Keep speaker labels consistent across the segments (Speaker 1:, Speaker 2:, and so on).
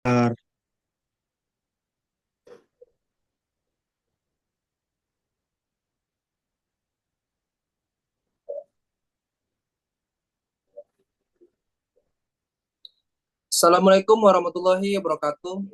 Speaker 1: Bentar.
Speaker 2: Assalamualaikum warahmatullahi wabarakatuh.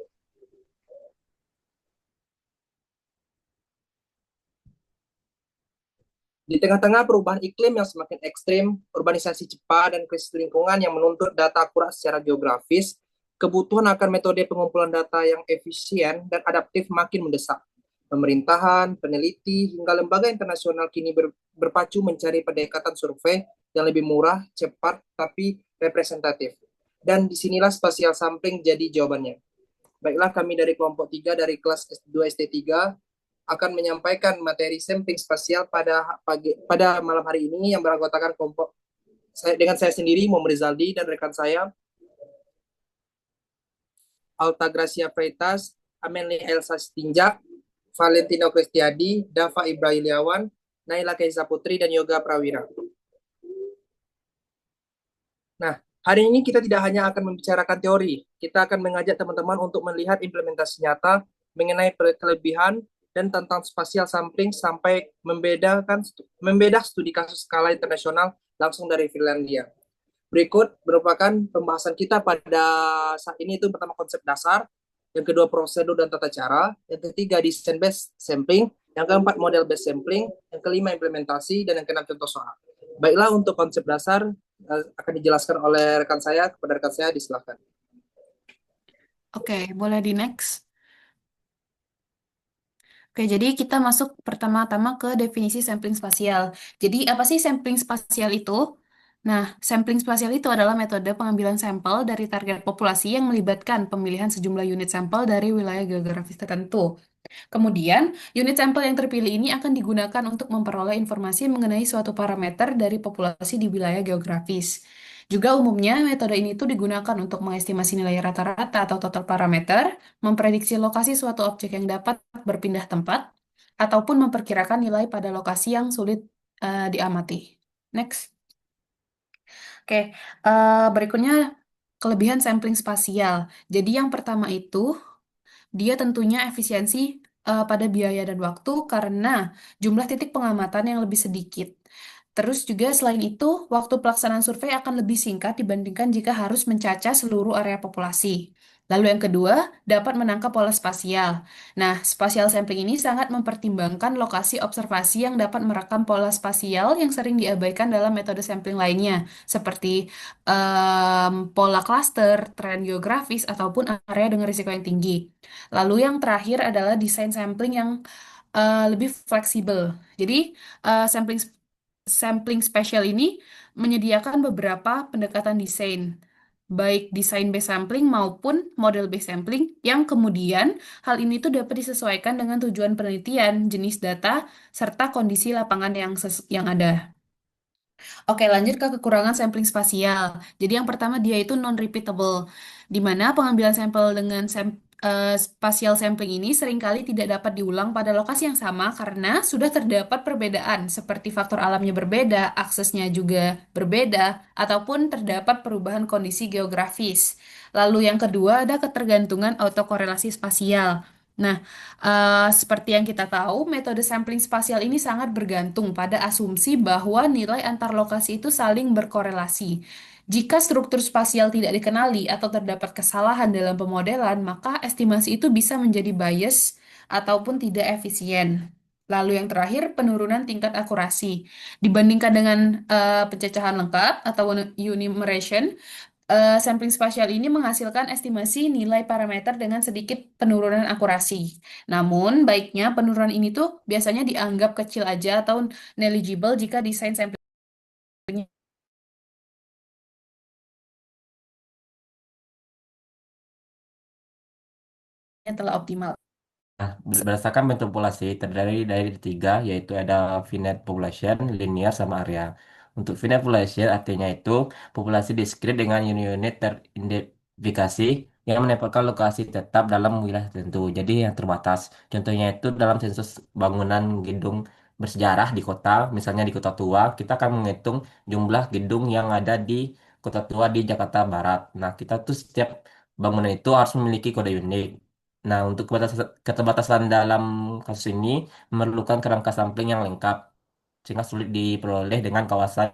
Speaker 2: Di tengah-tengah perubahan iklim yang semakin ekstrim, urbanisasi cepat, dan krisis lingkungan yang menuntut data akurat secara geografis, kebutuhan akan metode pengumpulan data yang efisien dan adaptif makin mendesak. Pemerintahan, peneliti, hingga lembaga internasional kini berpacu mencari pendekatan survei yang lebih murah, cepat, tapi representatif. Dan disinilah spatial sampling jadi jawabannya. Baiklah, kami dari kelompok 3 dari kelas S2 ST3 akan menyampaikan materi sampling spasial pada malam hari ini yang beranggotakan kelompok saya sendiri Muhammad Rizaldi dan rekan saya Alta Gracia Freitas, Amelie Elsa Stinjak, Valentino Kristiadi, Dava Ibrahiliawan, Naila Kaisa Putri dan Yoga Prawira. Nah, hari ini kita tidak hanya akan membicarakan teori, kita akan mengajak teman-teman untuk melihat implementasi nyata mengenai kelebihan dan tentang spasial sampling sampai membedah studi kasus skala internasional langsung dari Finlandia. Berikut merupakan pembahasan kita pada saat ini itu pertama konsep dasar, yang kedua prosedur dan tata cara, yang ketiga desain based sampling, yang keempat model based sampling, yang kelima implementasi, dan yang keenam contoh soal. Baiklah untuk konsep dasar akan dijelaskan oleh rekan saya kepada rekan saya disilahkan.
Speaker 3: Oke, boleh di next. Oke, jadi kita masuk pertama-tama ke definisi sampling spasial. Jadi, apa sih sampling spasial itu? Nah, sampling spasial itu adalah metode pengambilan sampel dari target populasi yang melibatkan pemilihan sejumlah unit sampel dari wilayah geografis tertentu. Kemudian, unit sampel yang terpilih ini akan digunakan untuk memperoleh informasi mengenai suatu parameter dari populasi di wilayah geografis. Juga umumnya, metode ini tuh digunakan untuk mengestimasi nilai rata-rata atau total parameter, memprediksi lokasi suatu objek yang dapat berpindah tempat, ataupun memperkirakan nilai pada lokasi yang sulit diamati. Next. Oke, berikutnya kelebihan sampling spasial. Jadi yang pertama itu dia tentunya efisiensi pada biaya dan waktu karena jumlah titik pengamatan yang lebih sedikit. Terus juga selain itu, waktu pelaksanaan survei akan lebih singkat dibandingkan jika harus mencacah seluruh area populasi. Lalu yang kedua, dapat menangkap pola spasial. Nah, spatial sampling ini sangat mempertimbangkan lokasi observasi yang dapat merekam pola spasial yang sering diabaikan dalam metode sampling lainnya, seperti pola klaster, tren geografis, ataupun area dengan risiko yang tinggi. Lalu yang terakhir adalah desain sampling yang lebih fleksibel. Jadi, sampling sampling spesial ini menyediakan beberapa pendekatan desain, baik desain based sampling maupun model based sampling, yang kemudian hal ini tuh dapat disesuaikan dengan tujuan penelitian, jenis data, serta kondisi lapangan yang ada. Oke, lanjut ke kekurangan sampling spasial. Jadi yang pertama dia itu non-repeatable, di mana pengambilan sampel dengan spasial sampling ini seringkali tidak dapat diulang pada lokasi yang sama karena sudah terdapat perbedaan seperti faktor alamnya berbeda, aksesnya juga berbeda, ataupun terdapat perubahan kondisi geografis. Lalu yang kedua ada ketergantungan autokorelasi spasial. Nah, seperti yang kita tahu, metode sampling spasial ini sangat bergantung pada asumsi bahwa nilai antar lokasi itu saling berkorelasi. Jika struktur spasial tidak dikenali atau terdapat kesalahan dalam pemodelan, maka estimasi itu bisa menjadi bias ataupun tidak efisien. Lalu yang terakhir, penurunan tingkat akurasi. Dibandingkan dengan pencacahan lengkap atau enumeration, sampling spasial ini menghasilkan estimasi nilai parameter dengan sedikit penurunan akurasi. Namun, baiknya penurunan ini tuh biasanya dianggap kecil aja atau negligible jika desain samplingnya telah optimal.
Speaker 4: Nah, berdasarkan bentuk populasi terdiri dari tiga, yaitu ada finite population, linear, sama area. Untuk finite population artinya itu populasi diskrit dengan unit teridentifikasi yang menempatkan lokasi tetap dalam wilayah tertentu. Jadi yang terbatas. Contohnya itu dalam sensus bangunan gedung bersejarah di kota, misalnya di kota tua, kita akan menghitung jumlah gedung yang ada di kota tua di Jakarta Barat. Nah, kita tuh setiap bangunan itu harus memiliki kode unik. Nah, untuk keterbatasan dalam kasus ini memerlukan kerangka sampling yang lengkap, sehingga sulit diperoleh dengan kawasan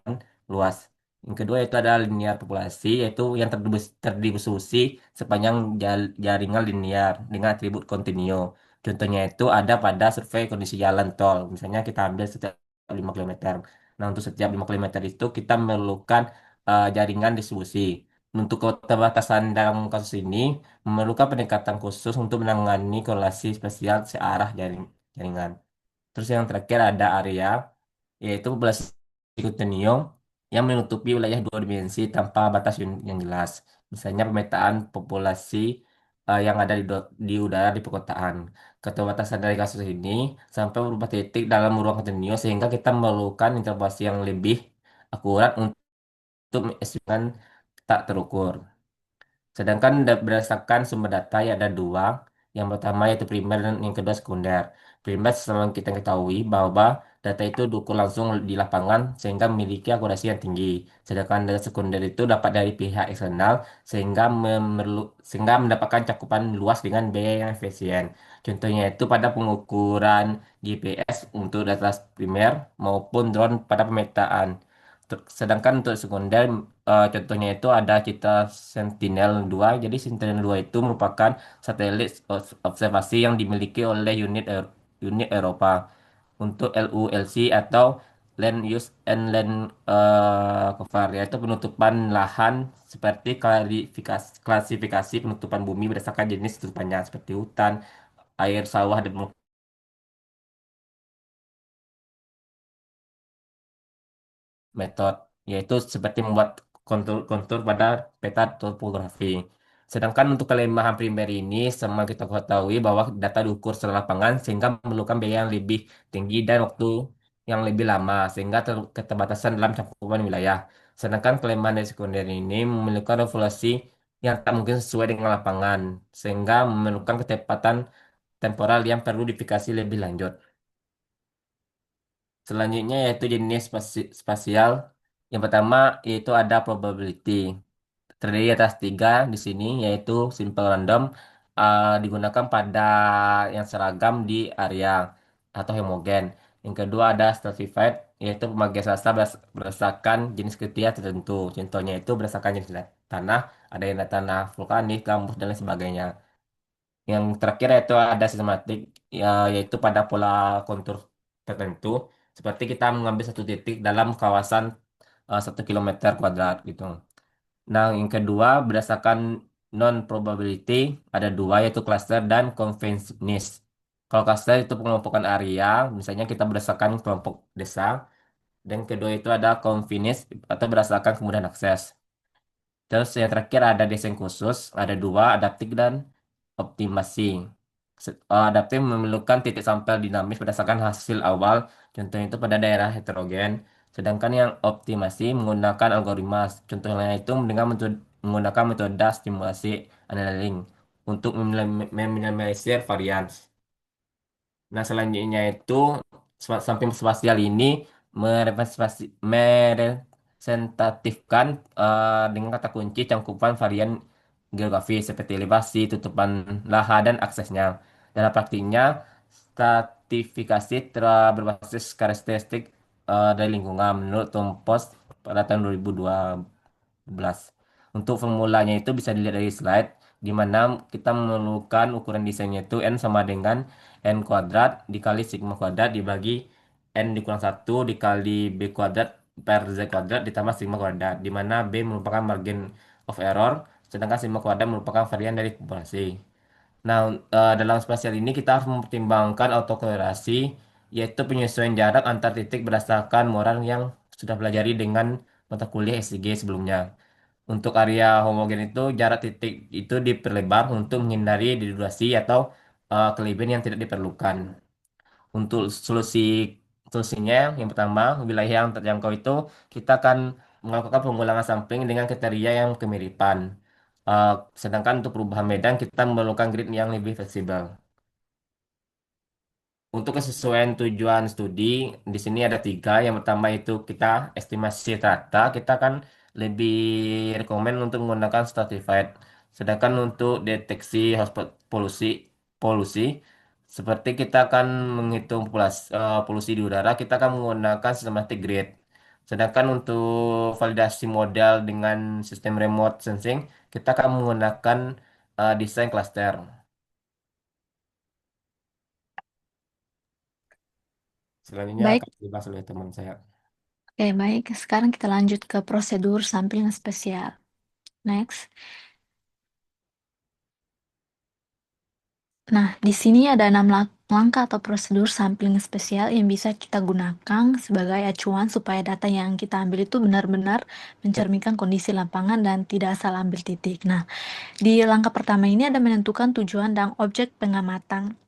Speaker 4: luas. Yang kedua itu adalah linear populasi, yaitu yang terdistribusi sepanjang jaringan linear dengan atribut kontinu. Contohnya itu ada pada survei kondisi jalan tol. Misalnya kita ambil setiap 5 km. Nah, untuk setiap 5 km itu kita memerlukan jaringan distribusi. Untuk keterbatasan dalam kasus ini memerlukan pendekatan khusus untuk menangani korelasi spesial searah jaringan. Terus yang terakhir ada area, yaitu populasi Coutinho yang menutupi wilayah dua dimensi tanpa batas yang jelas. Misalnya pemetaan populasi yang ada di udara di perkotaan. Keterbatasan dari kasus ini sampai beberapa titik dalam ruang Coutinho sehingga kita memerlukan interpolasi yang lebih akurat untuk mengestimasikan tak terukur. Sedangkan berdasarkan sumber data ya ada dua. Yang pertama yaitu primer dan yang kedua sekunder. Primer sama kita ketahui bahwa data itu diukur langsung di lapangan sehingga memiliki akurasi yang tinggi. Sedangkan data sekunder itu dapat dari pihak eksternal sehingga mendapatkan cakupan luas dengan biaya yang efisien. Contohnya itu pada pengukuran GPS untuk data primer maupun drone pada pemetaan. Sedangkan untuk sekunder, contohnya itu ada kita Sentinel-2. Jadi Sentinel-2 itu merupakan satelit observasi yang dimiliki oleh unit Eropa untuk LULC atau Land Use and Land Cover, yaitu penutupan lahan seperti klasifikasi penutupan bumi berdasarkan jenis tutupannya seperti hutan, air, sawah, dan metode, yaitu seperti membuat kontur-kontur pada peta topografi. Sedangkan untuk kelemahan primer ini, sama kita ketahui bahwa data diukur secara lapangan sehingga memerlukan biaya yang lebih tinggi dan waktu yang lebih lama, sehingga keterbatasan dalam cakupan wilayah. Sedangkan kelemahan dari sekunder ini memerlukan evaluasi yang tak mungkin sesuai dengan lapangan, sehingga memerlukan ketepatan temporal yang perlu diverifikasi lebih lanjut. Selanjutnya yaitu jenis spasial. Yang pertama yaitu ada probability. Terdiri atas tiga di sini yaitu simple random digunakan pada yang seragam di area atau homogen. Yang kedua ada stratified yaitu pembagian sastra berdasarkan jenis kriteria tertentu. Contohnya itu berdasarkan jenis tanah, ada yang tanah vulkanik, gambut dan lain sebagainya. Yang terakhir yaitu ada sistematik yaitu pada pola kontur tertentu seperti kita mengambil satu titik dalam kawasan 1 km² gitu. Nah, yang kedua berdasarkan non probability ada dua yaitu cluster dan conveyances. Kalau cluster itu pengelompokan area, misalnya kita berdasarkan kelompok desa, dan kedua itu ada conveyances atau berdasarkan kemudahan akses. Terus yang terakhir ada desain khusus, ada dua, adaptif dan optimasi. Adaptif memerlukan titik sampel dinamis berdasarkan hasil awal, contohnya itu pada daerah heterogen. Sedangkan yang optimasi menggunakan algoritma, contohnya itu menggunakan metode stimulasi annealing untuk meminimalisir varians. Nah, selanjutnya itu samping spasial ini merepresentatifkan dengan kata kunci cangkupan varian geografis seperti elevasi, tutupan lahan, dan aksesnya. Dalam praktiknya, stratifikasi telah berbasis karakteristik dari lingkungan menurut Tom Post pada tahun 2012. Untuk formulanya itu bisa dilihat dari slide, di mana kita memerlukan ukuran desainnya itu N sama dengan N kuadrat dikali sigma kuadrat dibagi N dikurang satu dikali B kuadrat per Z kuadrat ditambah sigma kuadrat, di mana B merupakan margin of error, sedangkan sigma kuadrat merupakan varian dari populasi. Nah, dalam spasial ini kita harus mempertimbangkan autokorelasi, yaitu penyesuaian jarak antar titik berdasarkan moral yang sudah pelajari dengan mata kuliah SIG sebelumnya. Untuk area homogen itu jarak titik itu diperlebar untuk menghindari deviasi atau kelebihan yang tidak diperlukan. Untuk solusinya yang pertama, wilayah yang terjangkau itu kita akan melakukan pengulangan sampling dengan kriteria yang kemiripan. Uh, Sedangkan untuk perubahan medan kita memerlukan grid yang lebih fleksibel. Untuk kesesuaian tujuan studi, di sini ada tiga. Yang pertama itu kita estimasi rata. Kita kan lebih rekomen untuk menggunakan stratified. Sedangkan untuk deteksi hotspot polusi, polusi seperti kita akan menghitung polusi di udara, kita akan menggunakan systematic grid. Sedangkan untuk validasi modal dengan sistem remote sensing, kita akan menggunakan desain cluster. Selanjutnya
Speaker 1: Baik,
Speaker 4: akan dibahas oleh teman saya.
Speaker 1: oke, baik. Sekarang kita lanjut ke prosedur sampling spesial. Next. Nah, di sini ada 6 langkah atau prosedur sampling spesial yang bisa kita gunakan sebagai acuan supaya data yang kita ambil itu benar-benar mencerminkan kondisi lapangan dan tidak asal ambil titik. Nah, di langkah pertama ini ada menentukan tujuan dan objek pengamatan.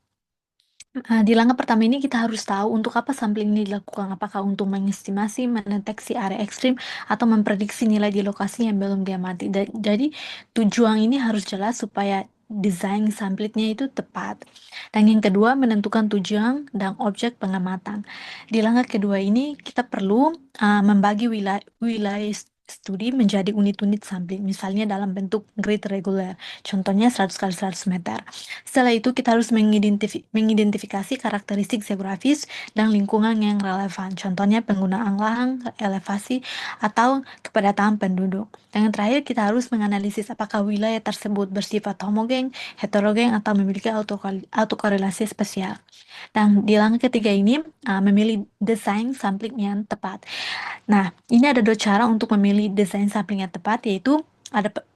Speaker 1: Di langkah pertama ini kita harus tahu untuk apa sampling ini dilakukan, apakah untuk mengestimasi, mendeteksi area ekstrim, atau memprediksi nilai di lokasi yang belum diamati. Jadi tujuan ini harus jelas supaya desain samplingnya itu tepat. Dan yang kedua, menentukan tujuan dan objek pengamatan. Di langkah kedua ini kita perlu membagi wilayah studi menjadi unit-unit sampling, misalnya dalam bentuk grid reguler, contohnya 100 kali 100 meter. Setelah itu kita harus mengidentifikasi karakteristik geografis dan lingkungan yang relevan, contohnya penggunaan lahan, elevasi, atau kepadatan penduduk. Dan yang terakhir kita harus menganalisis apakah wilayah tersebut bersifat homogen, heterogen, atau memiliki autokorelasi spesial. Dan di langkah ketiga ini memilih desain sampling yang tepat. Nah, ini ada dua cara untuk memilih desain sampling yang tepat, yaitu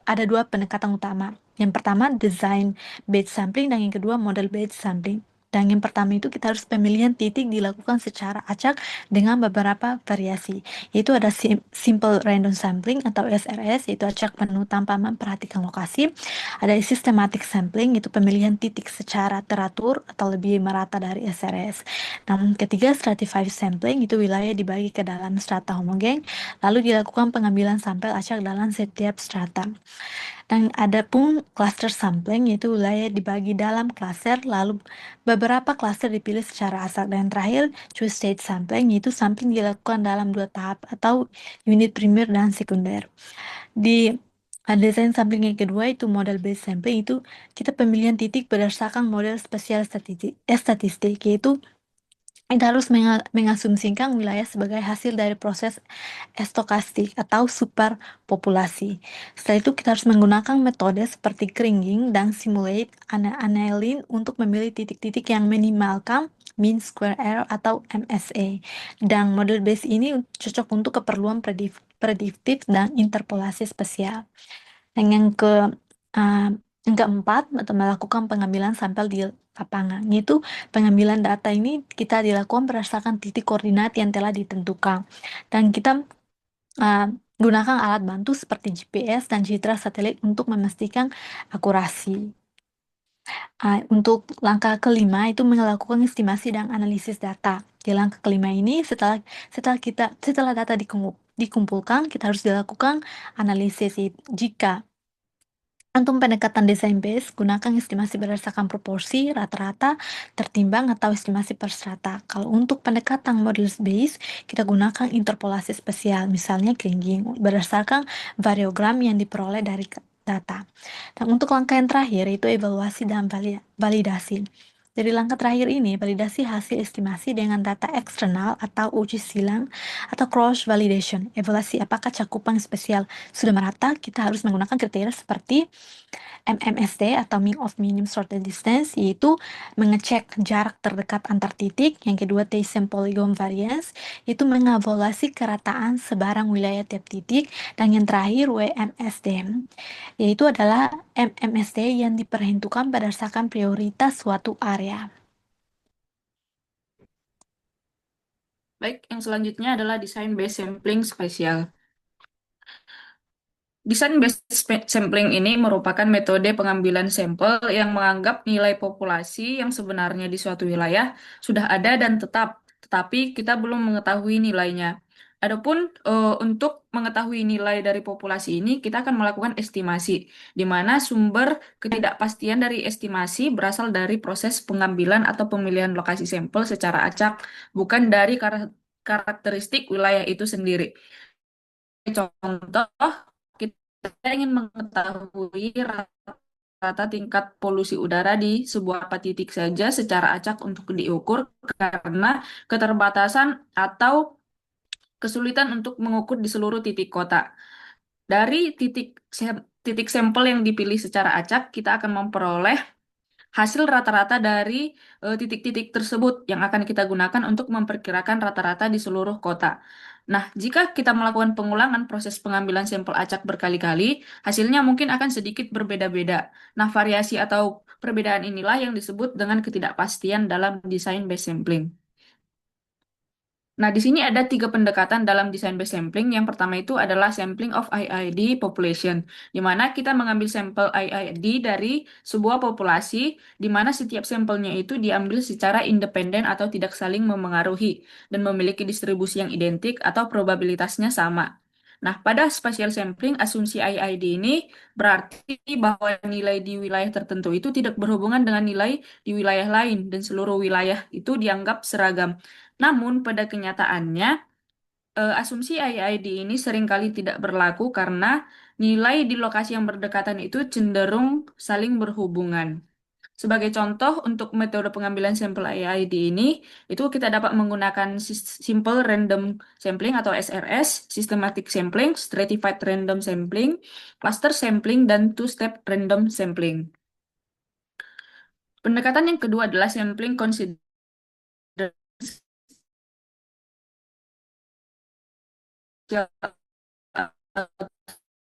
Speaker 1: ada dua pendekatan utama. Yang pertama, desain batch sampling, dan yang kedua, model batch sampling. Dan yang pertama itu kita harus pemilihan titik dilakukan secara acak dengan beberapa variasi. Yaitu ada simple random sampling atau SRS, yaitu acak penuh tanpa memperhatikan lokasi. Ada systematic sampling, yaitu pemilihan titik secara teratur atau lebih merata dari SRS. Namun ketiga, stratified sampling, itu wilayah dibagi ke dalam strata homogen, lalu dilakukan pengambilan sampel acak dalam setiap strata. Dan ada pun cluster sampling, yaitu wilayah dibagi dalam klaster, lalu beberapa klaster dipilih secara asal. Dan terakhir, two stage sampling, yaitu sampling dilakukan dalam dua tahap atau unit primer dan sekunder. Di desain sampling yang kedua itu model based sampling, itu kita pemilihan titik berdasarkan model spesial statistik, yaitu kita harus mengasumsikan wilayah sebagai hasil dari proses estokastik atau superpopulasi. Setelah itu kita harus menggunakan metode seperti kringing dan simulate annealing untuk memilih titik-titik yang minimalkan mean square error atau MSE. Dan model base ini cocok untuk keperluan prediktif dan interpolasi spesial. Dan yang keempat, atau melakukan pengambilan sampel di lapangan, yaitu pengambilan data ini kita dilakukan berdasarkan titik koordinat yang telah ditentukan. Dan kita gunakan alat bantu seperti GPS dan citra satelit untuk memastikan akurasi. Untuk langkah kelima itu melakukan estimasi dan analisis data. Di langkah kelima ini setelah data dikumpulkan, kita harus dilakukan analisis. Jika untuk pendekatan desain base, gunakan estimasi berdasarkan proporsi, rata-rata, tertimbang, atau estimasi per strata. Kalau untuk pendekatan model base, kita gunakan interpolasi spesial, misalnya kringing, berdasarkan variogram yang diperoleh dari data. Dan untuk langkah yang terakhir, itu evaluasi dan validasi. Dari langkah terakhir ini, validasi hasil estimasi dengan data eksternal atau uji silang atau cross validation. Evaluasi apakah cakupan spesial sudah merata, kita harus menggunakan kriteria seperti MMSD atau mean of minimum sorted distance, yaitu mengecek jarak terdekat antar titik. Yang kedua, Thiessen polygon variance, yaitu mengevaluasi kerataan sebarang wilayah tiap titik. Dan yang terakhir, WMSD, yaitu adalah MMSD yang diperhitungkan berdasarkan prioritas suatu area.
Speaker 3: Baik, yang selanjutnya adalah desain base sampling spesial. Desain based sampling ini merupakan metode pengambilan sampel yang menganggap nilai populasi yang sebenarnya di suatu wilayah sudah ada dan tetap, tetapi kita belum mengetahui nilainya. Adapun untuk mengetahui nilai dari populasi ini, kita akan melakukan estimasi, di mana sumber ketidakpastian dari estimasi berasal dari proses pengambilan atau pemilihan lokasi sampel secara acak, bukan dari karakteristik wilayah itu sendiri. Contoh,
Speaker 5: kita ingin mengetahui rata tingkat polusi udara di sebuah titik saja secara acak untuk diukur karena keterbatasan atau kesulitan untuk mengukur di seluruh titik kota. Dari titik sampel yang dipilih secara acak, kita akan memperoleh hasil rata-rata dari titik-titik tersebut yang akan kita gunakan untuk memperkirakan rata-rata di seluruh kota. Nah, jika kita melakukan pengulangan proses pengambilan sampel acak berkali-kali, hasilnya mungkin akan sedikit berbeda-beda. Nah, variasi atau perbedaan inilah yang disebut dengan ketidakpastian dalam desain base sampling. Nah, di sini ada 3 pendekatan dalam desain base sampling. Yang pertama itu adalah sampling of IID population, di mana kita mengambil sampel IID dari sebuah populasi, di mana setiap sampelnya itu diambil secara independen atau tidak saling memengaruhi, dan memiliki distribusi yang identik atau probabilitasnya sama. Nah, pada spatial sampling, asumsi IID ini berarti bahwa nilai di wilayah tertentu itu tidak berhubungan dengan nilai di wilayah lain, dan seluruh wilayah itu dianggap seragam. Namun, pada kenyataannya, asumsi IID ini seringkali tidak berlaku karena nilai di lokasi yang berdekatan itu cenderung saling berhubungan. Sebagai contoh, untuk metode pengambilan sampel IID ini, itu kita dapat menggunakan Simple Random Sampling atau SRS, Systematic Sampling, Stratified Random Sampling, Cluster Sampling, dan Two-Step Random Sampling. Pendekatan yang kedua adalah Sampling Considered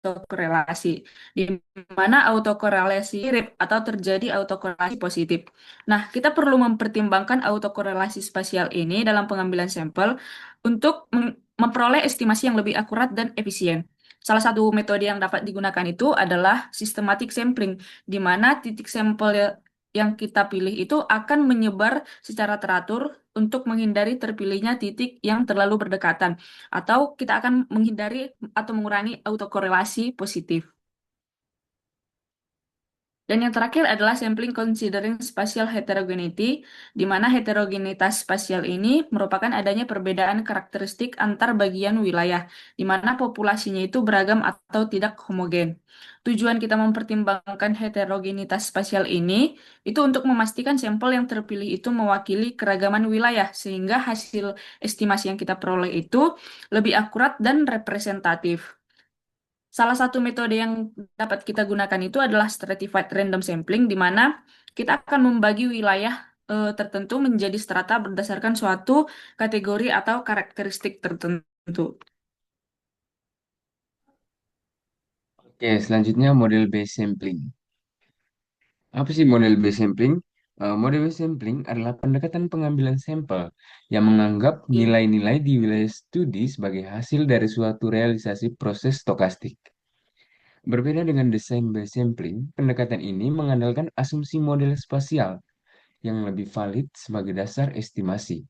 Speaker 5: autokorelasi, di mana autokorelasi mirip atau terjadi autokorelasi positif. Nah, kita perlu mempertimbangkan autokorelasi spasial ini dalam pengambilan sampel untuk memperoleh estimasi yang lebih akurat dan efisien. Salah satu metode yang dapat digunakan itu adalah systematic sampling, di mana titik sampel yang kita pilih itu akan menyebar secara teratur untuk menghindari terpilihnya titik yang terlalu berdekatan, atau kita akan menghindari atau mengurangi autokorelasi positif. Dan yang terakhir adalah sampling considering spatial heterogeneity, di mana heterogenitas spasial ini merupakan adanya perbedaan karakteristik antar bagian wilayah, di mana populasinya itu beragam atau tidak homogen. Tujuan kita mempertimbangkan heterogenitas spasial ini itu untuk memastikan sampel yang terpilih itu mewakili keragaman wilayah, sehingga hasil estimasi yang kita peroleh itu lebih akurat dan representatif. Salah satu metode yang dapat kita gunakan itu adalah stratified random sampling, di mana kita akan membagi wilayah tertentu menjadi strata berdasarkan suatu kategori atau karakteristik tertentu.
Speaker 6: Oke, selanjutnya model base sampling. Apa sih model base sampling? Model base sampling adalah pendekatan pengambilan sampel yang menganggap nilai-nilai di wilayah studi sebagai hasil dari suatu realisasi proses stokastik. Berbeda dengan desain base sampling, pendekatan ini mengandalkan asumsi model spasial yang lebih valid sebagai dasar estimasi.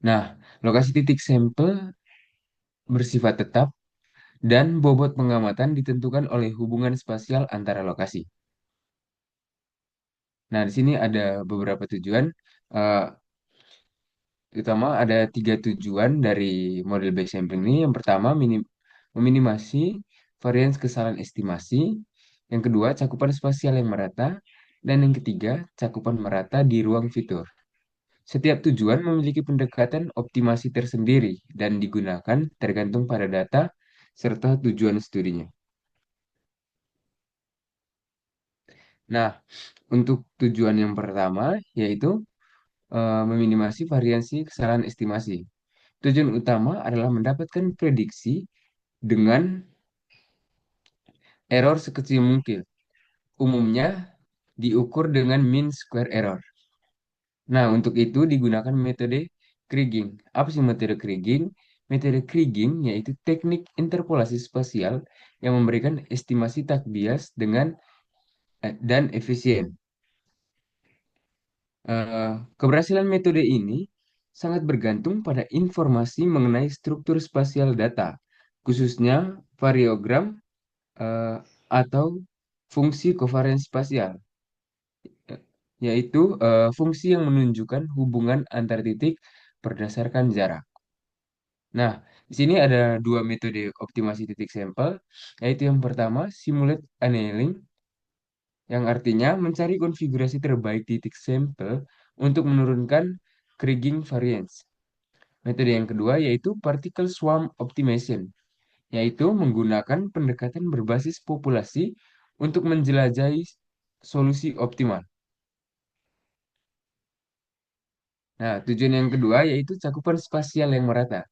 Speaker 6: Nah, lokasi titik sampel bersifat tetap dan bobot pengamatan ditentukan oleh hubungan spasial antara lokasi. Nah, di sini ada beberapa tujuan. Eh, Terutama ada 3 tujuan dari model base sampling ini. Yang pertama, meminimasi varians kesalahan estimasi. Yang kedua, cakupan spasial yang merata. Dan yang ketiga, cakupan merata di ruang fitur. Setiap tujuan memiliki pendekatan optimasi tersendiri dan digunakan tergantung pada data serta tujuan studinya. Nah, untuk tujuan yang pertama yaitu meminimasi variasi kesalahan estimasi. Tujuan utama adalah mendapatkan prediksi dengan error sekecil mungkin. Umumnya diukur dengan mean square error. Nah, untuk itu digunakan metode Kriging. Apa sih metode Kriging? Metode Kriging yaitu teknik interpolasi spasial yang memberikan estimasi tak bias dan efisien. Keberhasilan metode ini sangat bergantung pada informasi mengenai struktur spasial data, khususnya variogram atau fungsi covariance spasial, yaitu fungsi yang menunjukkan hubungan antar titik berdasarkan jarak. Nah, Di sini ada dua metode optimasi titik sampel, yaitu yang pertama simulate annealing, yang artinya mencari konfigurasi terbaik titik sampel untuk menurunkan kriging variance. Metode yang kedua yaitu particle swarm optimization, yaitu menggunakan pendekatan berbasis populasi untuk menjelajahi solusi optimal. Nah, tujuan yang kedua yaitu cakupan spasial yang merata.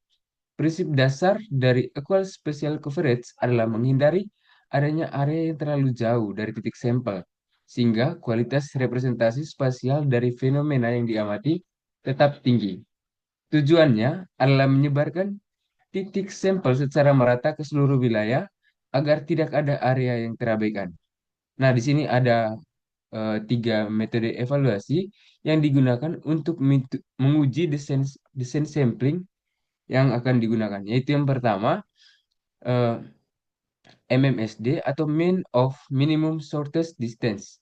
Speaker 6: Prinsip dasar dari equal spatial coverage adalah menghindari adanya area yang terlalu jauh dari titik sampel, sehingga kualitas representasi spasial dari fenomena yang diamati tetap tinggi. Tujuannya adalah menyebarkan titik sampel secara merata ke seluruh wilayah agar tidak ada area yang terabaikan. Nah, di sini ada tiga metode evaluasi yang digunakan untuk menguji desain sampling yang akan digunakan, yaitu yang pertama eh, MMSD atau Mean of Minimum Shortest Distance,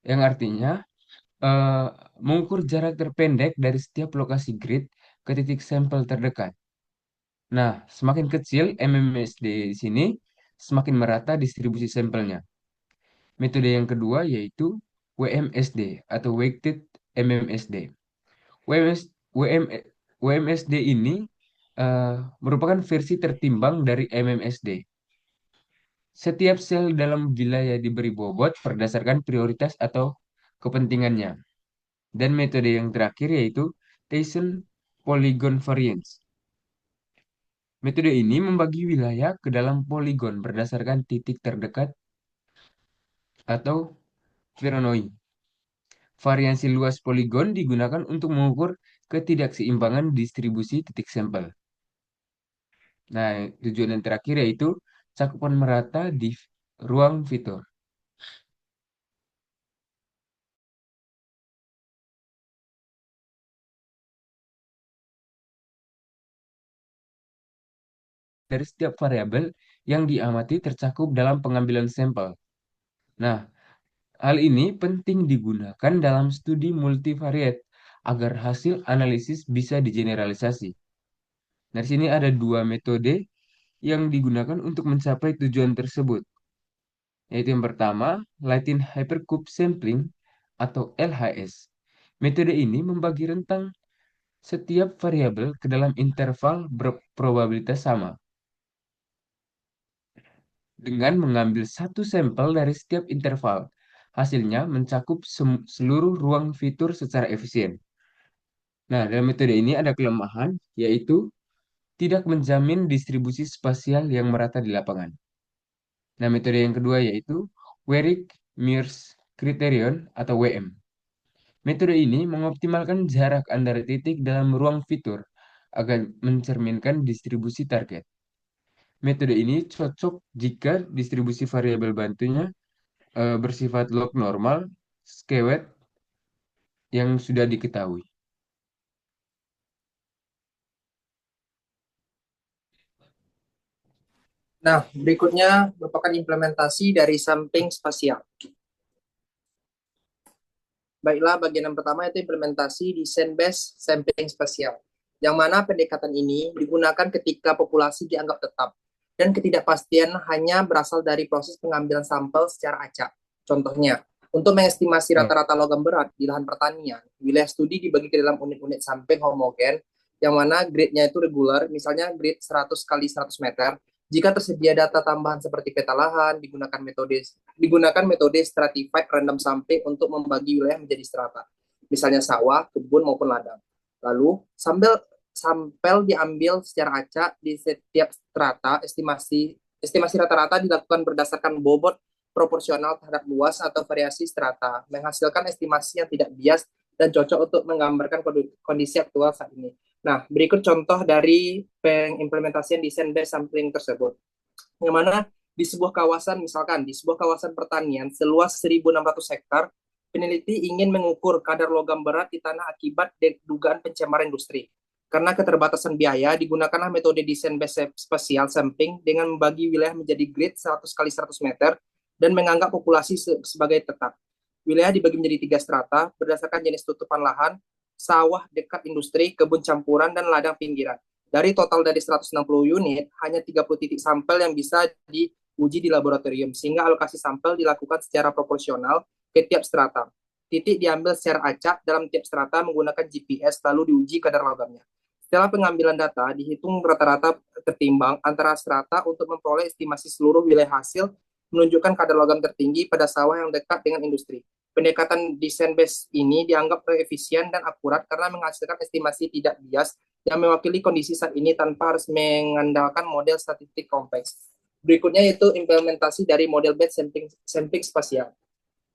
Speaker 6: yang artinya eh, mengukur jarak terpendek dari setiap lokasi grid ke titik sampel terdekat. Nah, semakin kecil MMSD di sini, semakin merata distribusi sampelnya. Metode yang kedua yaitu WMSD atau Weighted MMSD. WMS, WM, WMSD ini merupakan versi tertimbang dari MMSD. Setiap sel dalam wilayah diberi bobot berdasarkan prioritas atau kepentingannya. Dan metode yang terakhir yaitu Tyson Polygon Variance. Metode ini membagi wilayah ke dalam poligon berdasarkan titik terdekat atau Voronoi. Variasi luas poligon digunakan untuk mengukur ketidakseimbangan distribusi titik sampel. Nah, tujuan yang terakhir yaitu cakupan merata di ruang fitur. Dari setiap variabel yang diamati tercakup dalam pengambilan sampel. Nah, hal ini penting digunakan dalam studi multivariate agar hasil analisis bisa digeneralisasi. Nah, di sini ada dua metode yang digunakan untuk mencapai tujuan tersebut, yaitu yang pertama, Latin Hypercube Sampling atau LHS. Metode ini membagi rentang setiap variabel ke dalam interval berprobabilitas sama, dengan mengambil satu sampel dari setiap interval. Hasilnya mencakup seluruh ruang fitur secara efisien. Nah, dalam metode ini ada kelemahan, yaitu tidak menjamin distribusi spasial yang merata di lapangan. Nah, metode yang kedua yaitu Werrick-Mears Criterion atau WM. Metode ini mengoptimalkan jarak antara titik dalam ruang fitur agar mencerminkan distribusi target. Metode ini cocok jika distribusi variabel bantunya bersifat log normal, skewed yang sudah diketahui.
Speaker 2: Nah, berikutnya merupakan implementasi dari sampling spasial. Baiklah, bagian yang pertama itu implementasi desain based sampling spasial, yang mana pendekatan ini digunakan ketika populasi dianggap tetap dan ketidakpastian hanya berasal dari proses pengambilan sampel secara acak. Contohnya, untuk mengestimasi rata-rata logam berat di lahan pertanian, wilayah studi dibagi ke dalam unit-unit sampling homogen, yang mana grid-nya itu regular, misalnya grid 100 kali 100 meter. Jika tersedia data tambahan seperti peta lahan, digunakan metode stratified random sampling untuk membagi wilayah menjadi strata, misalnya sawah, kebun maupun ladang. Lalu sampel diambil secara acak di setiap strata. Estimasi rata-rata dilakukan berdasarkan bobot proporsional terhadap luas atau variasi strata, menghasilkan estimasi yang tidak bias dan cocok untuk menggambarkan kondisi aktual saat ini. Nah, berikut contoh dari pengimplementasian desain based sampling tersebut. Yang mana di sebuah kawasan, misalkan di sebuah kawasan pertanian seluas 1.600 hektar, peneliti ingin mengukur kadar logam berat di tanah akibat dugaan pencemaran industri. Karena keterbatasan biaya, digunakanlah metode desain based spatial sampling dengan membagi wilayah menjadi grid 100 kali 100 meter dan menganggap populasi sebagai tetap. Wilayah dibagi menjadi 3 strata berdasarkan jenis tutupan lahan, sawah dekat industri, kebun campuran, dan ladang pinggiran. Dari total dari 160 unit, hanya 30 titik sampel yang bisa diuji di laboratorium, sehingga alokasi sampel dilakukan secara proporsional ke tiap strata. Titik diambil secara acak dalam tiap strata menggunakan GPS, lalu diuji kadar logamnya. Setelah pengambilan data, dihitung rata-rata tertimbang antara strata untuk memperoleh estimasi seluruh wilayah hasil, menunjukkan kadar logam tertinggi pada sawah yang dekat dengan industri. Pendekatan desain base ini dianggap efisien dan akurat karena menghasilkan estimasi tidak bias yang mewakili kondisi saat ini tanpa harus mengandalkan model statistik kompleks. Berikutnya yaitu implementasi dari model based sampling spasial,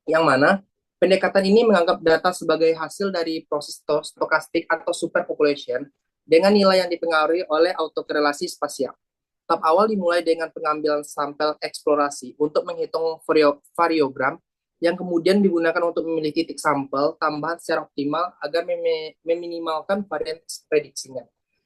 Speaker 2: yang mana pendekatan ini menganggap data sebagai hasil dari proses stokastik atau superpopulation dengan nilai yang dipengaruhi oleh autokorelasi spasial. Tahap awal dimulai dengan pengambilan sampel eksplorasi untuk menghitung variogram yang kemudian digunakan untuk memilih titik sampel tambahan secara optimal agar meminimalkan varian prediksinya.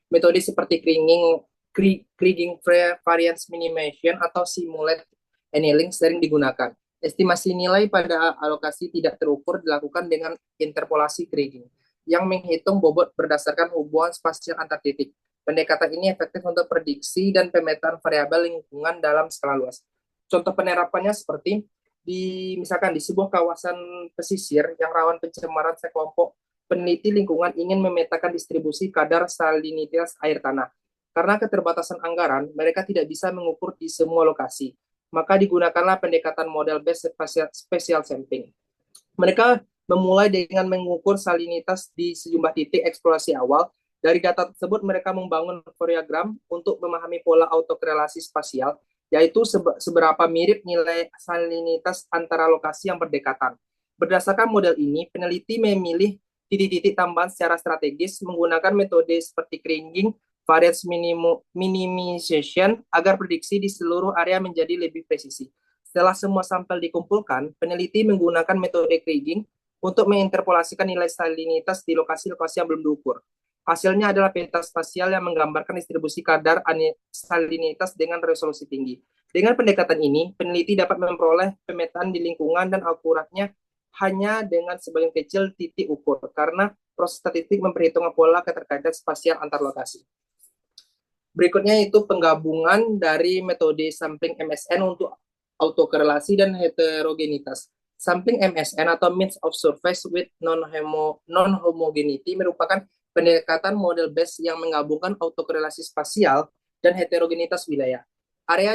Speaker 2: Metode seperti Kriging variance minimization atau simulate annealing sering digunakan. Estimasi nilai pada alokasi tidak terukur dilakukan dengan interpolasi Kriging yang menghitung bobot berdasarkan hubungan spasial antar titik. Pendekatan ini efektif untuk prediksi dan pemetaan variabel lingkungan dalam skala luas. Contoh penerapannya seperti misalkan di sebuah kawasan pesisir yang rawan pencemaran, sekelompok peneliti lingkungan ingin memetakan distribusi kadar salinitas air tanah. Karena keterbatasan anggaran, mereka tidak bisa mengukur di semua lokasi. Maka digunakanlah pendekatan model based spatial sampling. Mereka memulai dengan mengukur salinitas di sejumlah titik eksplorasi awal. Dari data tersebut, mereka membangun variogram untuk memahami pola autokorelasi spasial, yaitu seberapa mirip nilai salinitas antara lokasi yang berdekatan. Berdasarkan model ini, peneliti memilih titik-titik tambahan secara strategis menggunakan metode seperti Kriging variance minimization agar prediksi di seluruh area menjadi lebih presisi. Setelah semua sampel dikumpulkan, peneliti menggunakan metode Kriging untuk menginterpolasikan nilai salinitas di lokasi-lokasi yang belum diukur. Hasilnya adalah peta spasial yang menggambarkan distribusi kadar salinitas dengan resolusi tinggi. Dengan pendekatan ini, peneliti dapat memperoleh pemetaan di lingkungan dan akuratnya hanya dengan sebagian kecil titik ukur, karena proses statistik memperhitungkan pola keterkaitan spasial antar lokasi. Berikutnya itu penggabungan dari metode sampling MSN untuk autokorelasi dan heterogenitas. Sampling MSN atau means of surface with non-homogeneity merupakan pendekatan model base yang menggabungkan autokorelasi spasial dan heterogenitas wilayah. Area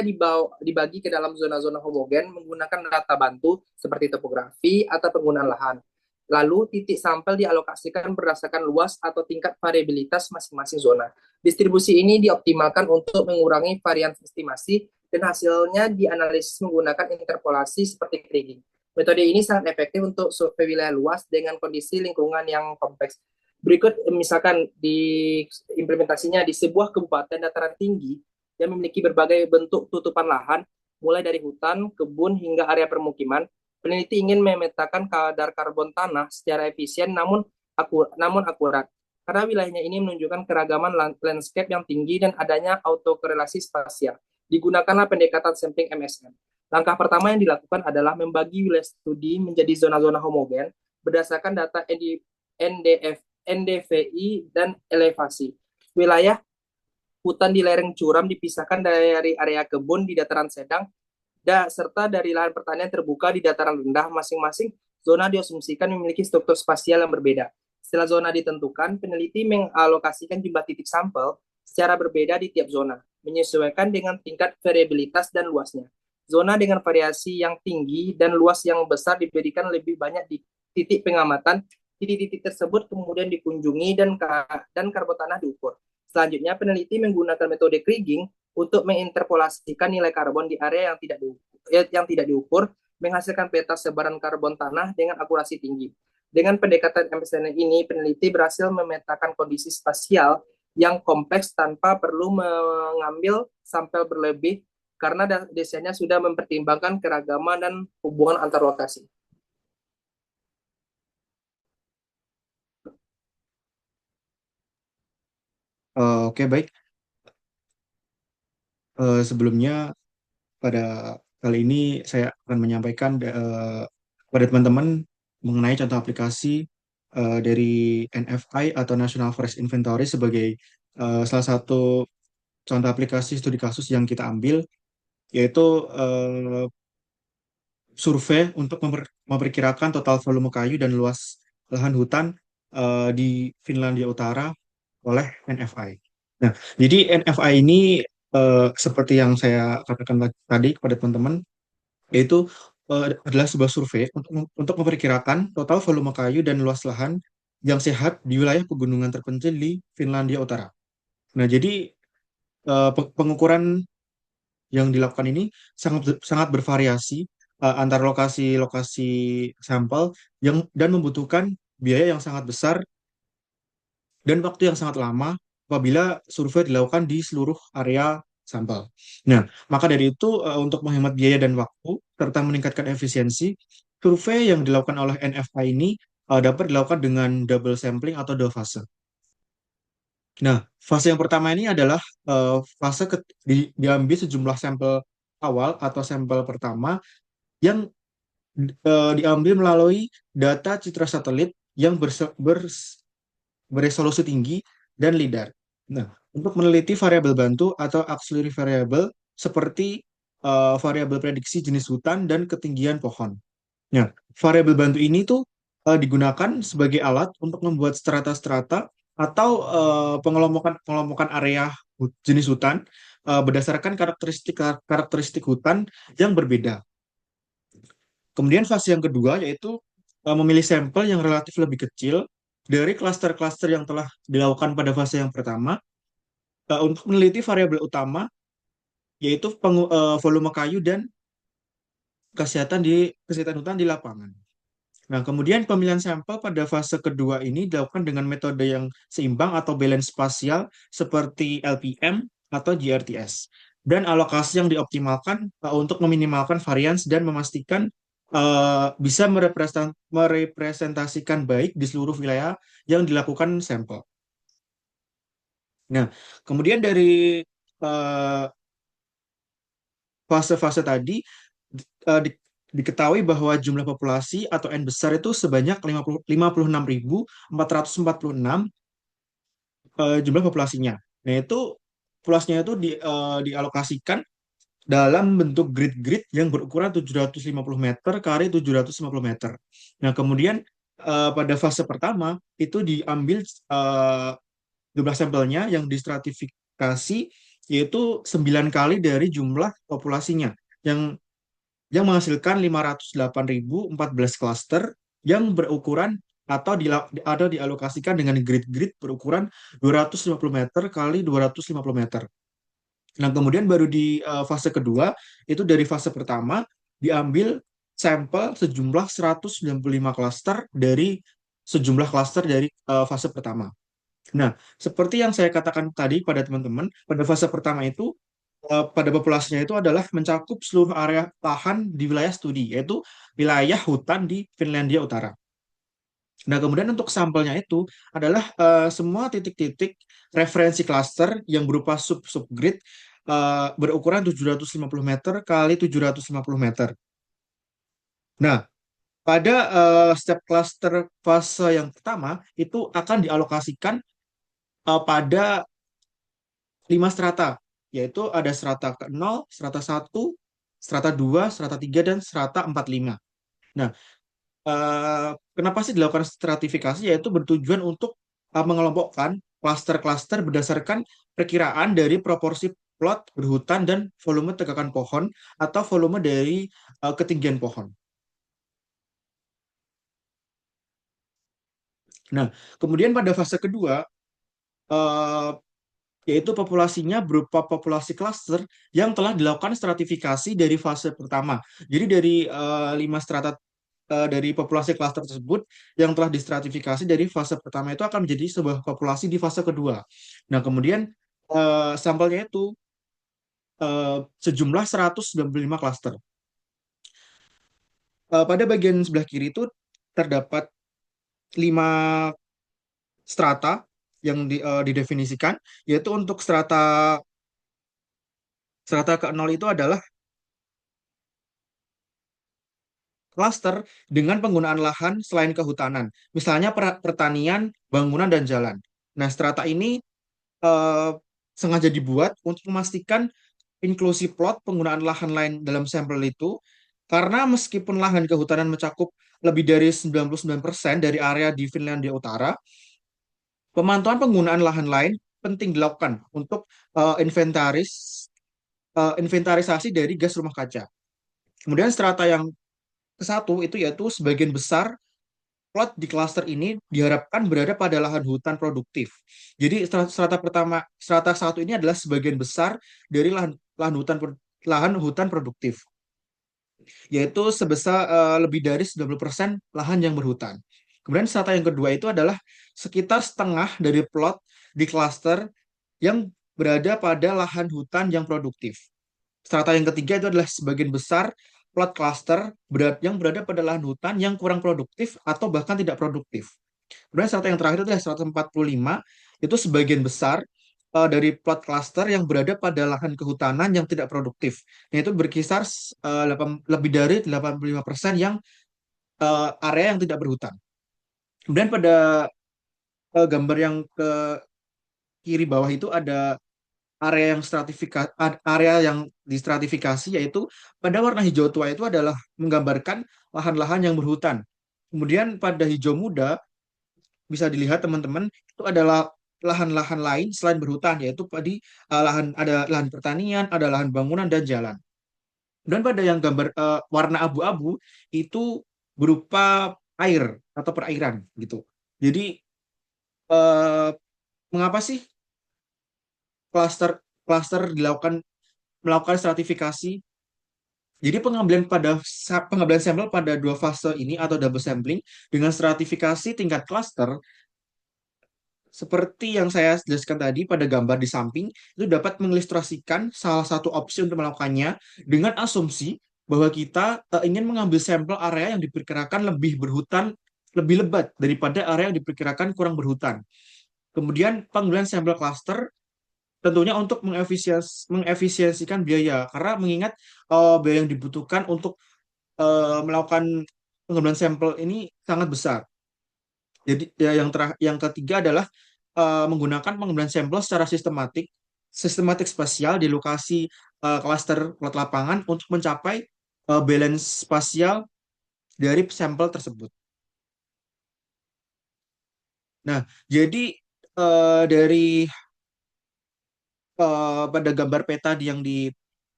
Speaker 2: dibagi ke dalam zona-zona homogen menggunakan data bantu seperti topografi atau penggunaan lahan. Lalu titik sampel dialokasikan berdasarkan luas atau tingkat variabilitas masing-masing zona. Distribusi ini dioptimalkan untuk mengurangi varian estimasi dan hasilnya dianalisis menggunakan interpolasi seperti Kriging. Metode ini sangat efektif untuk survei wilayah luas dengan kondisi lingkungan yang kompleks. Berikut misalkan di implementasinya di sebuah kabupaten dataran tinggi yang memiliki berbagai bentuk tutupan lahan, mulai dari hutan, kebun, hingga area permukiman. Peneliti ingin memetakan kadar karbon tanah secara efisien namun akurat. Karena wilayahnya ini menunjukkan keragaman landscape yang tinggi dan adanya autokorelasi spasial. Digunakanlah pendekatan sampling MSN. Langkah pertama yang dilakukan adalah membagi wilayah studi menjadi zona-zona homogen berdasarkan data NDVI dan elevasi. Wilayah hutan di lereng curam dipisahkan dari area kebun di dataran sedang serta dari lahan pertanian terbuka di dataran rendah. Masing-masing zona diasumsikan memiliki struktur spasial yang berbeda. Setelah zona ditentukan, peneliti mengalokasikan jumlah titik sampel secara berbeda di tiap zona, menyesuaikan dengan tingkat variabilitas dan luasnya. Zona dengan variasi yang tinggi dan luas yang besar diberikan lebih banyak di titik pengamatan. Titik-titik tersebut kemudian dikunjungi dan karbon tanah diukur. Selanjutnya, peneliti menggunakan metode Kriging untuk menginterpolasikan nilai karbon di area yang tidak diukur, menghasilkan peta sebaran karbon tanah dengan akurasi tinggi. Dengan pendekatan MSN ini, peneliti berhasil memetakan kondisi spasial yang kompleks tanpa perlu mengambil sampel berlebih karena desainnya sudah mempertimbangkan keragaman dan hubungan antar lokasi.
Speaker 7: Oke, baik. Sebelumnya pada kali ini saya akan menyampaikan kepada teman-teman mengenai contoh aplikasi dari NFI atau National Forest Inventory sebagai Salah satu contoh aplikasi studi kasus yang kita ambil yaitu survei untuk memperkirakan total volume kayu dan luas lahan hutan di Finlandia Utara oleh NFI. Nah, jadi NFI ini seperti yang saya katakan tadi kepada teman-teman, yaitu adalah sebuah survei untuk memperkirakan total volume kayu dan luas lahan yang sehat di wilayah pegunungan terpencil di Finlandia Utara. Nah, jadi pengukuran yang dilakukan ini sangat sangat bervariasi antar lokasi-lokasi sampel yang dan membutuhkan biaya yang sangat besar dan waktu yang sangat lama apabila survei dilakukan di seluruh area sampel. Nah, maka dari itu untuk menghemat biaya dan waktu serta meningkatkan efisiensi, survei yang dilakukan oleh NFI ini dapat dilakukan dengan double sampling atau dua fase. Nah, fase yang pertama ini adalah fase diambil sejumlah sampel awal atau sampel pertama yang diambil melalui data citra satelit yang beresolusi tinggi dan LIDAR. Nah, untuk meneliti variabel bantu atau auxiliary variable seperti variabel prediksi jenis hutan dan ketinggian pohon. Nah, variabel bantu ini tuh digunakan sebagai alat untuk membuat strata-strata atau pengelompokan area jenis hutan berdasarkan karakteristik karakteristik hutan yang berbeda. Kemudian fase yang kedua yaitu memilih sampel yang relatif lebih kecil dari klaster-klaster yang telah dilakukan pada fase yang pertama untuk meneliti variabel utama yaitu volume kayu dan kesehatan hutan di lapangan. Nah, kemudian pemilihan sampel pada fase kedua ini dilakukan dengan metode yang seimbang atau balance spasial seperti LPM atau GRTS. Dan alokasi yang dioptimalkan untuk meminimalkan varians dan memastikan bisa merepresentasikan baik di seluruh wilayah yang dilakukan sampel. Nah, kemudian dari eh, fase-fase tadi eh, di- diketahui bahwa jumlah populasi atau N besar itu sebanyak 56.446 jumlah populasinya. Nah, itu populasinya itu dialokasikan dalam bentuk grid-grid yang berukuran 750 meter kali 750 meter. Nah, kemudian pada fase pertama itu diambil jumlah sampelnya yang distratifikasi yaitu 9 kali dari jumlah populasinya yang menghasilkan 508.014 klaster yang berukuran atau dialokasikan dengan grid-grid berukuran 250 meter kali 250 meter. Nah, kemudian baru di fase kedua, itu dari fase pertama diambil sampel sejumlah 195 klaster dari sejumlah klaster dari fase pertama. Nah, seperti yang saya katakan tadi pada teman-teman, pada fase pertama itu pada populasinya itu adalah mencakup seluruh area lahan di wilayah studi, yaitu wilayah hutan di Finlandia Utara. Nah, kemudian untuk sampelnya itu adalah semua titik-titik referensi cluster yang berupa sub-subgrid berukuran 750 meter kali 750 meter. Nah, pada setiap cluster fase yang pertama itu akan dialokasikan pada 5 strata, yaitu ada strata ke-0, strata 1, strata 2, strata 3, dan strata 4-5. Nah, kenapa sih dilakukan stratifikasi? Yaitu bertujuan untuk mengelompokkan klaster-klaster berdasarkan perkiraan dari proporsi plot berhutan dan volume tegakan pohon atau volume dari ketinggian pohon. Nah, kemudian pada fase kedua, eh, yaitu populasinya berupa populasi klaster yang telah dilakukan stratifikasi dari fase pertama. Jadi dari 5 strata dari populasi klaster tersebut yang telah distratifikasi dari fase pertama itu akan menjadi sebuah populasi di fase kedua. Nah, kemudian sampelnya itu sejumlah 195 klaster. Pada bagian sebelah kiri itu terdapat 5 strata yang didefinisikan, yaitu untuk strata ke-0 itu adalah klaster dengan penggunaan lahan selain kehutanan, misalnya pertanian, bangunan, dan jalan. Nah, strata ini eh, sengaja dibuat untuk memastikan inklusi plot penggunaan lahan lain dalam sampel itu, karena meskipun lahan kehutanan mencakup lebih dari 99% dari area di Finlandia Utara, pemantauan penggunaan lahan lain penting dilakukan untuk inventarisasi dari gas rumah kaca. Kemudian strata yang ke-1 itu yaitu sebagian besar plot di klaster ini diharapkan berada pada lahan hutan produktif. Jadi strata pertama, strata 1 ini adalah sebagian besar dari lahan hutan produktif, yaitu sebesar lebih dari 90% lahan yang berhutan. Kemudian strata yang kedua itu adalah sekitar setengah dari plot di klaster yang berada pada lahan hutan yang produktif. Strata yang ketiga itu adalah sebagian besar plot cluster yang berada pada lahan hutan yang kurang produktif atau bahkan tidak produktif. Kemudian strata yang terakhir itu adalah strata 45, itu sebagian besar dari plot cluster yang berada pada lahan kehutanan yang tidak produktif. Yaitu berkisar lebih dari 85% yang area yang tidak berhutan. Kemudian pada gambar yang ke kiri bawah itu ada area yang distratifikasi, yaitu pada warna hijau tua itu adalah menggambarkan lahan-lahan yang berhutan. Kemudian pada hijau muda bisa dilihat teman-teman itu adalah lahan-lahan lain selain berhutan, yaitu ada lahan pertanian, ada lahan bangunan dan jalan. Dan pada yang gambar warna abu-abu itu berupa air atau perairan gitu. Jadi eh, mengapa sih klaster klaster melakukan stratifikasi? Jadi pengambilan sampel pada dua fase ini atau double sampling dengan stratifikasi tingkat klaster seperti yang saya jelaskan tadi pada gambar di samping, itu dapat mengilustrasikan salah satu opsi untuk melakukannya dengan asumsi bahwa kita ingin mengambil sampel area yang diperkirakan lebih berhutan, lebih lebat daripada area yang diperkirakan kurang berhutan. Kemudian pengambilan sampel cluster tentunya untuk mengefisiensikan biaya, karena mengingat biaya yang dibutuhkan untuk melakukan pengambilan sampel ini sangat besar. Jadi ya, yang ketiga adalah menggunakan pengambilan sampel secara sistematik spasial di lokasi klaster plot lapangan untuk mencapai balance spasial dari sampel tersebut. Nah, jadi dari pada gambar peta yang di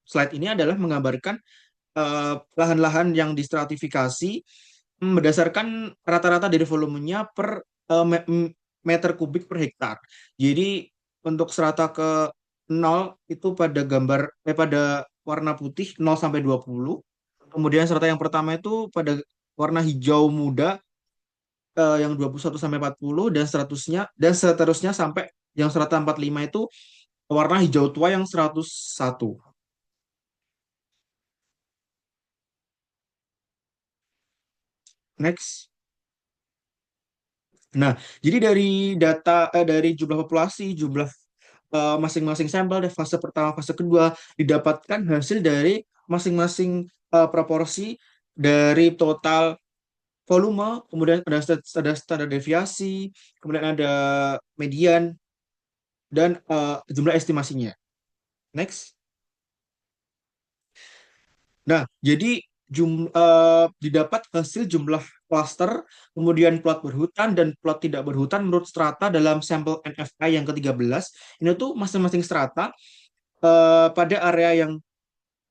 Speaker 7: slide ini adalah menggambarkan lahan-lahan yang distratifikasi berdasarkan rata-rata dari volumenya per meter kubik per hektar. Jadi untuk strata ke 0 itu pada warna putih 0 sampai 20. Kemudian strata yang pertama itu pada warna hijau muda yang 21 sampai 40 dan seterusnya sampai yang strata 45 itu warna hijau tua yang 101. Next. Nah, jadi dari jumlah populasi, jumlah masing-masing sampel dari fase pertama, fase kedua didapatkan hasil dari masing-masing proporsi dari total volume, kemudian ada standar deviasi, kemudian ada median dan jumlah estimasinya. Next. Nah, jadi didapat hasil jumlah klaster, kemudian plot berhutan dan plot tidak berhutan menurut strata dalam sampel NFI yang ke-13. Ini tuh masing-masing strata pada area yang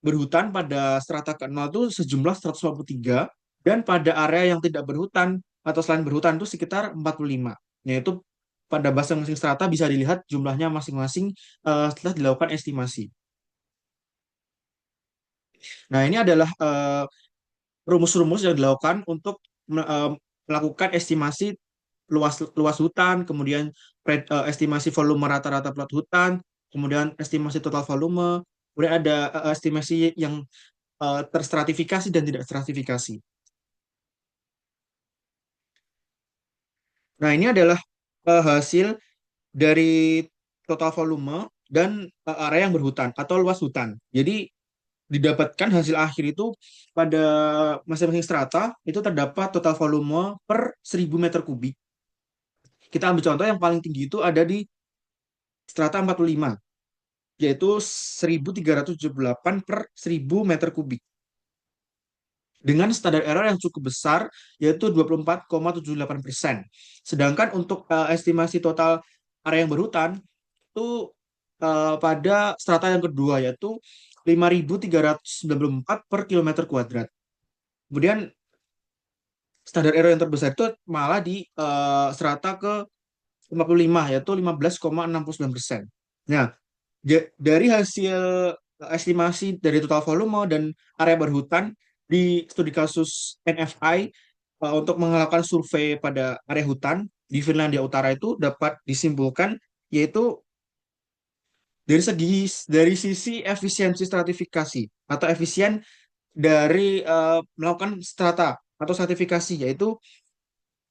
Speaker 7: berhutan pada strata ke-0 itu sejumlah 153 dan pada area yang tidak berhutan atau selain berhutan itu sekitar 45. Yaitu pada masing-masing strata bisa dilihat jumlahnya masing-masing setelah dilakukan estimasi. Nah, ini adalah rumus-rumus yang dilakukan untuk melakukan estimasi luas hutan, kemudian estimasi volume rata-rata plot hutan, kemudian estimasi total volume, kemudian ada estimasi yang terstratifikasi dan tidak stratifikasi. Nah, ini adalah hasil dari total volume dan area yang berhutan atau luas hutan. Jadi didapatkan hasil akhir itu pada masing-masing strata itu terdapat total volume per 1000 meter kubik. Kita ambil contoh yang paling tinggi itu ada di strata 45, yaitu 1378 per 1000 meter kubik. Dengan standar error yang cukup besar, yaitu 24,78%. Sedangkan untuk estimasi total area yang berhutan, itu pada strata yang kedua, yaitu 5.394 per kilometer kuadrat. Kemudian standar error yang terbesar itu malah di strata ke 55, yaitu 15,69%. Nah, dari hasil estimasi dari total volume dan area berhutan di studi kasus NFI untuk melakukan survei pada area hutan di Finlandia Utara itu dapat disimpulkan, yaitu dari sisi efisiensi stratifikasi atau efisien dari melakukan strata atau stratifikasi, yaitu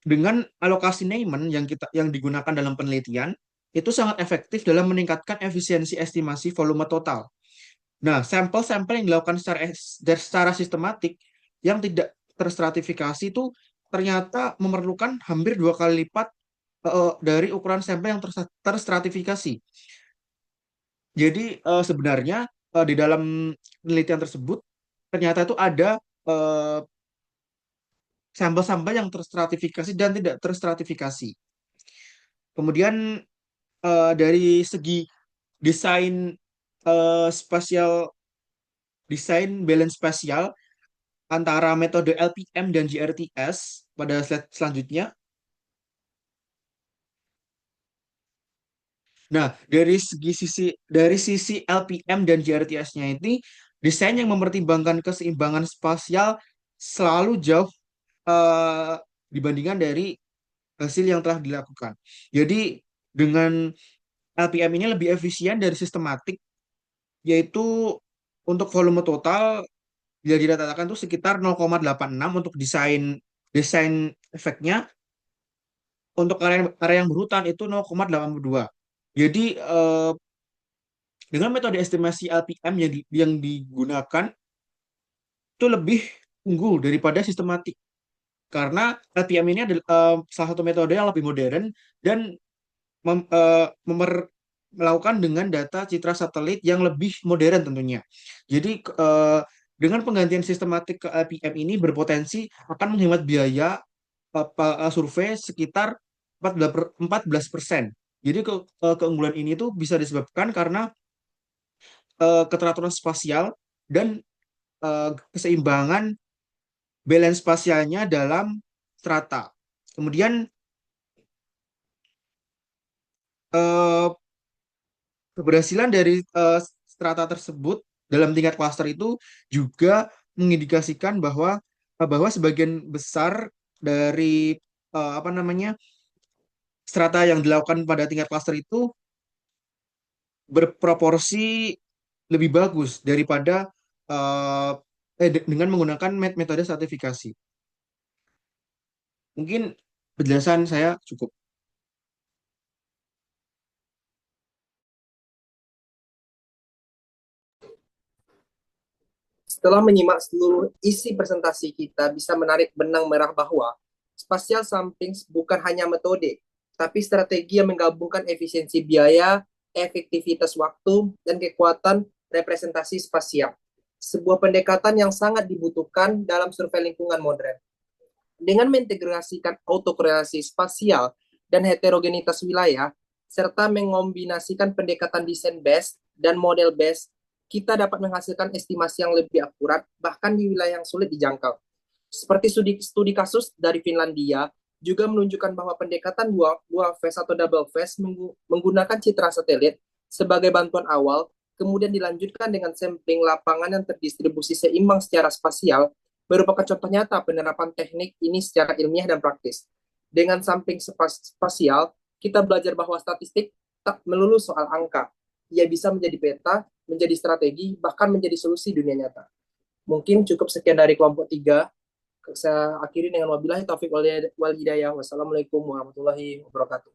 Speaker 7: dengan alokasi Neyman yang digunakan dalam penelitian itu sangat efektif dalam meningkatkan efisiensi estimasi volume total. Nah, sampel-sampel yang dilakukan secara sistematik yang tidak terstratifikasi itu ternyata memerlukan hampir 2 kali lipat dari ukuran sampel yang terstratifikasi. Jadi sebenarnya di dalam penelitian tersebut ternyata itu ada eh, sampel-sampel yang terstratifikasi dan tidak terstratifikasi. Kemudian dari segi desain spasial, desain balance spasial antara metode LPM dan GRTS pada slide selanjutnya. Nah, dari sisi LPM dan GRTS-nya ini desain yang mempertimbangkan keseimbangan spasial selalu jauh eh, dibandingkan dari hasil yang telah dilakukan. Jadi dengan LPM ini lebih efisien dari sistematik, yaitu untuk volume total bila diratakan itu sekitar 0,86 untuk desain desain efeknya, untuk area yang berhutan itu 0,82. Jadi dengan metode estimasi LPM yang digunakan itu lebih unggul daripada sistematik, karena LPM ini adalah salah satu metode yang lebih modern dan melakukan dengan data citra satelit yang lebih modern tentunya. Jadi dengan penggantian sistematik ke LPM ini berpotensi akan menghemat biaya survei sekitar 14%. Jadi keunggulan ini tuh bisa disebabkan karena keteraturan spasial dan keseimbangan balance spasialnya dalam strata. Kemudian eh, keberhasilan dari strata tersebut dalam tingkat klaster itu juga mengindikasikan bahwa sebagian besar dari apa namanya strata yang dilakukan pada tingkat klaster itu berproporsi lebih bagus daripada eh, dengan menggunakan metode stratifikasi. Mungkin penjelasan saya cukup.
Speaker 2: Setelah menyimak seluruh isi presentasi, kita bisa menarik benang merah bahwa spatial sampling bukan hanya metode, tapi strategi yang menggabungkan efisiensi biaya, efektivitas waktu, dan kekuatan representasi spasial. Sebuah pendekatan yang sangat dibutuhkan dalam survei lingkungan modern. Dengan mengintegrasikan autokorelasi spasial dan heterogenitas wilayah, serta mengombinasikan pendekatan desain based dan model based, kita dapat menghasilkan estimasi yang lebih akurat, bahkan di wilayah yang sulit dijangkau. Seperti studi kasus dari Finlandia, juga menunjukkan bahwa pendekatan dua phase atau double phase menggunakan citra satelit sebagai bantuan awal, kemudian dilanjutkan dengan sampling lapangan yang terdistribusi seimbang secara spasial, merupakan contoh nyata penerapan teknik ini secara ilmiah dan praktis. Dengan sampling spasial, kita belajar bahwa statistik tak melulu soal angka. Ia bisa menjadi peta, menjadi strategi, bahkan menjadi solusi dunia nyata. Mungkin cukup sekian dari kelompok 3. Saya akhiri dengan wabillahi taufiq wal hidayah. Wassalamualaikum warahmatullahi wabarakatuh.